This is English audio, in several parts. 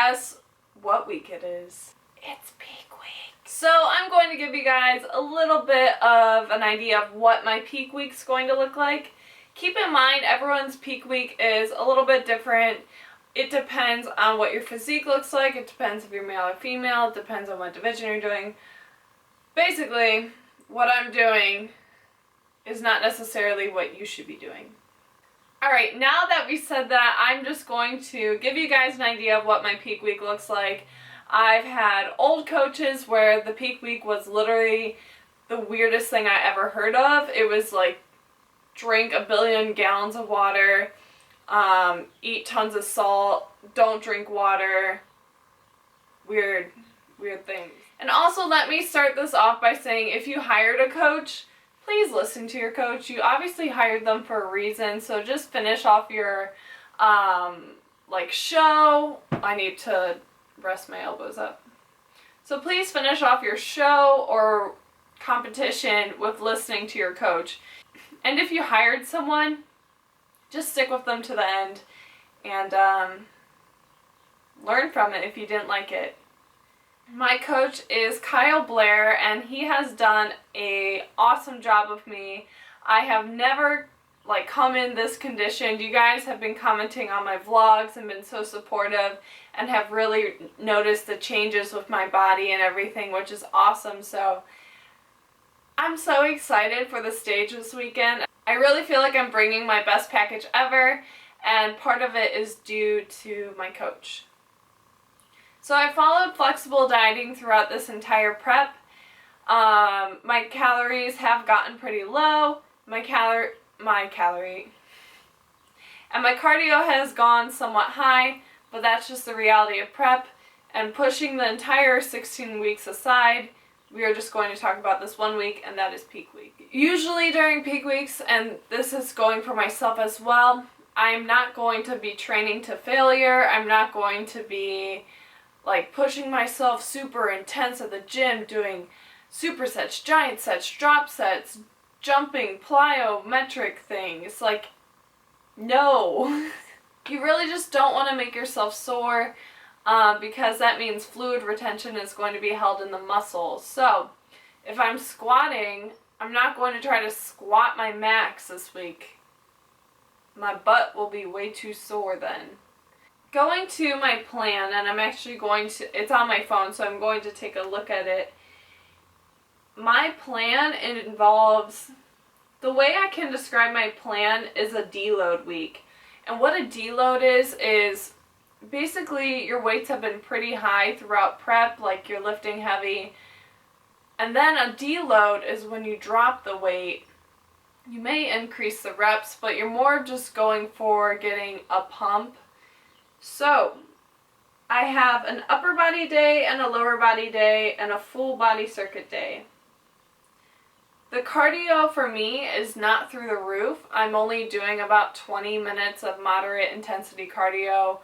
guess what week it is? It's peak week. So I'm going to give you guys a little bit of an idea of what my peak week's going to look like. Keep in mind, everyone's peak week is a little bit different. It depends on what your physique looks like. It depends if you're male or female. It depends on what division you're doing. Basically, what I'm doing is not necessarily what you should be doing. Alright, now that we said that, I'm just going to give you guys an idea of what my peak week looks like. I've had old coaches where the peak week was literally the weirdest thing I ever heard of. It was like, drink 1 billion gallons of water, eat tons of salt, don't drink water, weird things. And also, let me start this off by saying, if you hired a coach, please listen to your coach. You obviously hired them for a reason, so just finish off your show. I need to rest my elbows up. So please finish off your show or competition with listening to your coach. And if you hired someone, just stick with them to the end and learn from it if you didn't like it. My coach is Kyle Blair, and he has done an awesome job with me. I have never come in this conditioned. You guys have been commenting on my vlogs and been so supportive and have really noticed the changes with my body and everything, which is awesome. So I'm so excited for the stage this weekend. I really feel like I'm bringing my best package ever, and part of it is due to my coach. So I followed flexible dieting throughout this entire prep. My calories have gotten pretty low. My cardio has gone somewhat high, but that's just the reality of prep. And pushing the entire 16 weeks aside, we are just going to talk about this 1 week, and that is peak week. Usually during peak weeks, and this is going for myself as well, I'm not going to be training to failure. I'm not going to be pushing myself super intense at the gym, doing supersets, giant sets, drop sets, jumping, plyometric things. No. You really just don't want to make yourself sore, because that means fluid retention is going to be held in the muscles. So if I'm squatting, I'm not going to try to squat my max this week. My butt will be way too sore then. Going to my plan, and I'm actually going to, it's on my phone, so I'm going to take a look at it. My plan involves, the way I can describe my plan is a deload week. And what a deload is basically your weights have been pretty high throughout prep, you're lifting heavy. And then a deload is when you drop the weight. You may increase the reps, but you're more just going for getting a pump. So, I have an upper body day and a lower body day and a full body circuit day. The cardio for me is not through the roof. I'm only doing about 20 minutes of moderate intensity cardio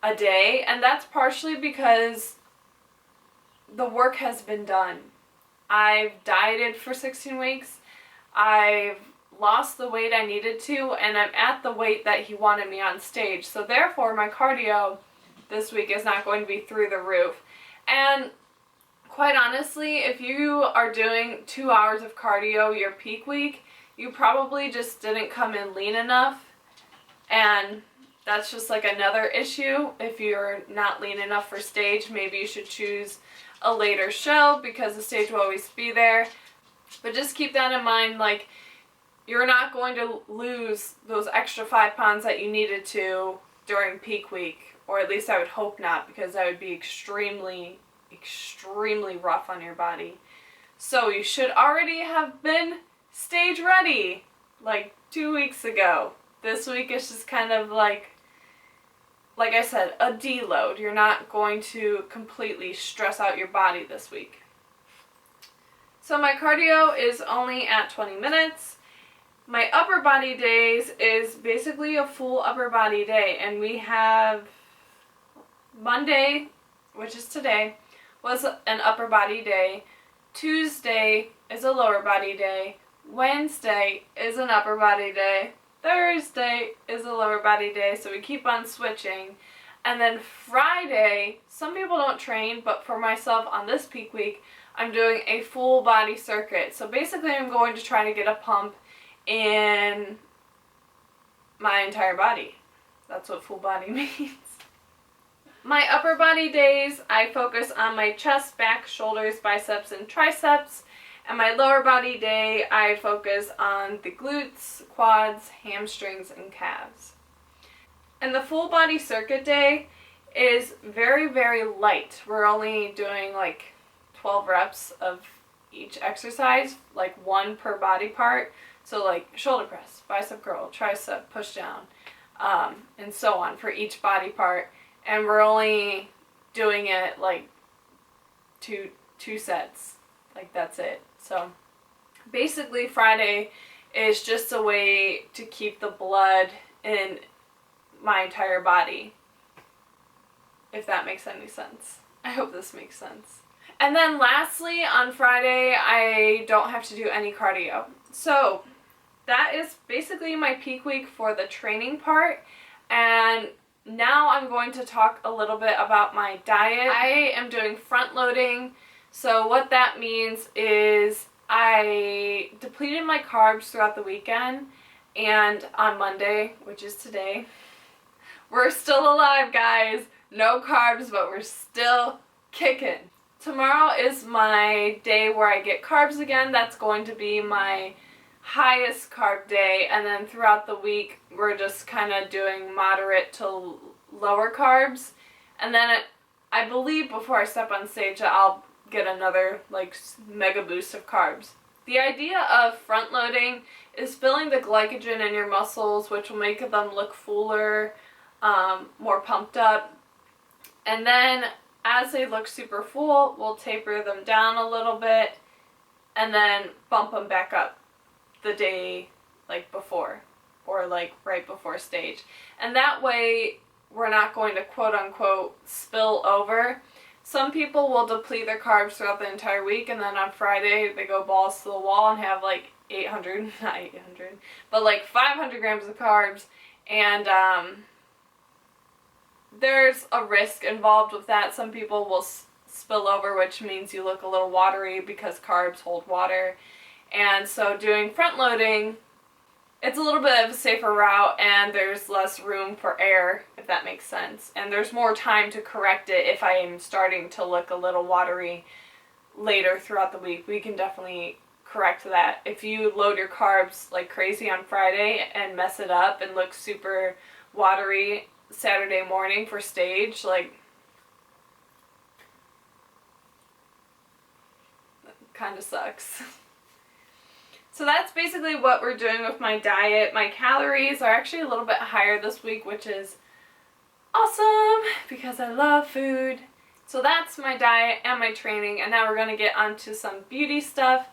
a day, and that's partially because the work has been done. I've dieted for 16 weeks. I've lost the weight I needed to, and I'm at the weight that he wanted me on stage. So therefore, my cardio this week is not going to be through the roof. And quite honestly, if you are doing 2 hours of cardio your peak week, you probably just didn't come in lean enough. And that's just another issue. If you're not lean enough for stage, maybe you should choose a later show because the stage will always be there. But just keep that in mind, you're not going to lose those extra 5 pounds that you needed to during peak week, or at least I would hope not, because that would be extremely rough on your body. So you should already have been stage ready 2 weeks ago. This week is just kind of like I said, a deload. You're not going to completely stress out your body this week. So my cardio is only at 20 minutes. My upper body days is basically a full upper body day, and we have Monday, which is today, was an upper body day. Tuesday is a lower body day. Wednesday is an upper body day. Thursday is a lower body day, so we keep on switching. And then Friday, some people don't train, but for myself on this peak week, I'm doing a full body circuit. So basically I'm going to try to get a pump in my entire body. That's what full body means. My upper body days, I focus on my chest, back, shoulders, biceps, and triceps. And my lower body day, I focus on the glutes, quads, hamstrings, and calves. And the full body circuit day is very, very light. We're only doing like 12 reps of each exercise, like one per body part. So like shoulder press, bicep curl, tricep, push down, and so on for each body part. And we're only doing it like two sets. Like that's it. So basically Friday is just a way to keep the blood in my entire body. If that makes any sense. I hope this makes sense. And then lastly, on Friday, I don't have to do any cardio. So that is basically my peak week for the training part. And now I'm going to talk a little bit about my diet. I am doing front loading. So what that means is I depleted my carbs throughout the weekend, and on Monday, which is today, we're still alive, guys. No carbs, but we're still kicking. Tomorrow is my day where I get carbs again. That's going to be my highest carb day, and then throughout the week we're just kind of doing moderate to lower carbs. And then I believe before I step on stage I'll get another like mega boost of carbs. The idea of front loading is filling the glycogen in your muscles, which will make them look fuller, more pumped up. And then as they look super full, we'll taper them down a little bit and then bump them back up the day like before, or like right before stage. And that way we're not going to quote unquote spill over. Some people will deplete their carbs throughout the entire week, and then on Friday they go balls to the wall and have like 800, not 800, but like 500 grams of carbs, and there's a risk involved with that. Some people will spill over, which means you look a little watery because carbs hold water. And so doing front loading, it's a little bit of a safer route, and there's less room for error, if that makes sense. And there's more time to correct it if I am starting to look a little watery later throughout the week. We can definitely correct that. If you load your carbs like crazy on Friday and mess it up and look super watery Saturday morning for stage, like, that kind of sucks. So that's basically what we're doing with my diet. My calories are actually a little bit higher this week, which is awesome because I love food. So that's my diet and my training, and now we're going to get onto some beauty stuff.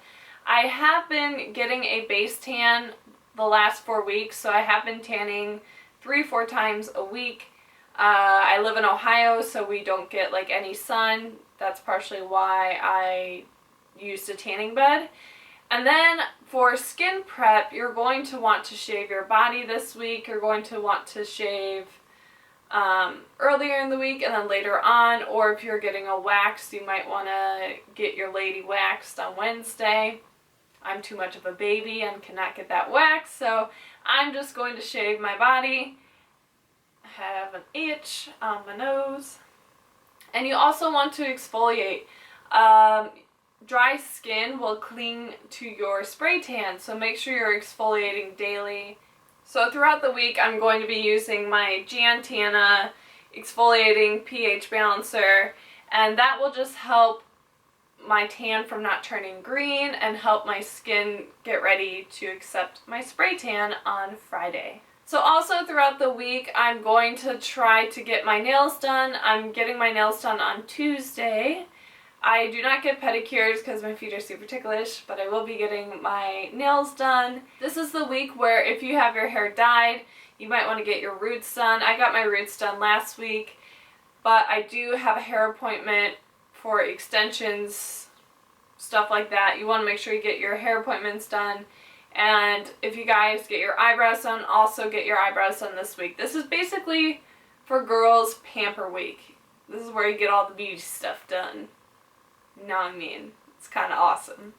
I have been getting a base tan the last 4 weeks, so I have been tanning 3-4 times a week. I live in Ohio, so we don't get like any sun. That's partially why I used a tanning bed. And then for skin prep, you're going to want to shave your body this week. You're going to want to shave earlier in the week and then later on. Or if you're getting a wax, you might want to get your lady waxed on Wednesday. I'm too much of a baby and cannot get that wax, so I'm just going to shave my body. I have an itch on my nose. And you also want to exfoliate. Dry skin will cling to your spray tan, so make sure you're exfoliating daily. So throughout the week I'm going to be using my Jantana exfoliating pH balancer, and that will just help my tan from not turning green and help my skin get ready to accept my spray tan on Friday. So also throughout the week I'm going to try to get my nails done. I'm getting my nails done on Tuesday. I do not get pedicures because my feet are super ticklish, but I will be getting my nails done. This is the week where if you have your hair dyed, you might want to get your roots done. I got my roots done last week, but I do have a hair appointment for extensions, stuff like that. You want to make sure you get your hair appointments done. And if you guys get your eyebrows done, also get your eyebrows done this week. This is basically for girls pamper week. This is where you get all the beauty stuff done. You know what I mean? It's kind of awesome.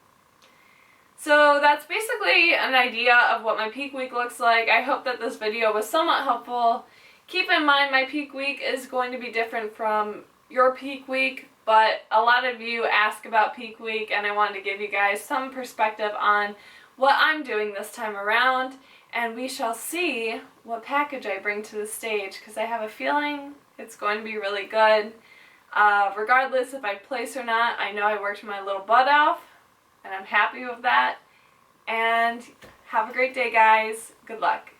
So that's basically an idea of what my peak week looks like. I hope that this video was somewhat helpful. Keep in mind my peak week is going to be different from your peak week, but a lot of you ask about peak week and I wanted to give you guys some perspective on what I'm doing this time around, and we shall see what package I bring to the stage because I have a feeling it's going to be really good. Regardless if I place or not, I know I worked my little butt off and I'm happy with that. And have a great day, guys. Good luck.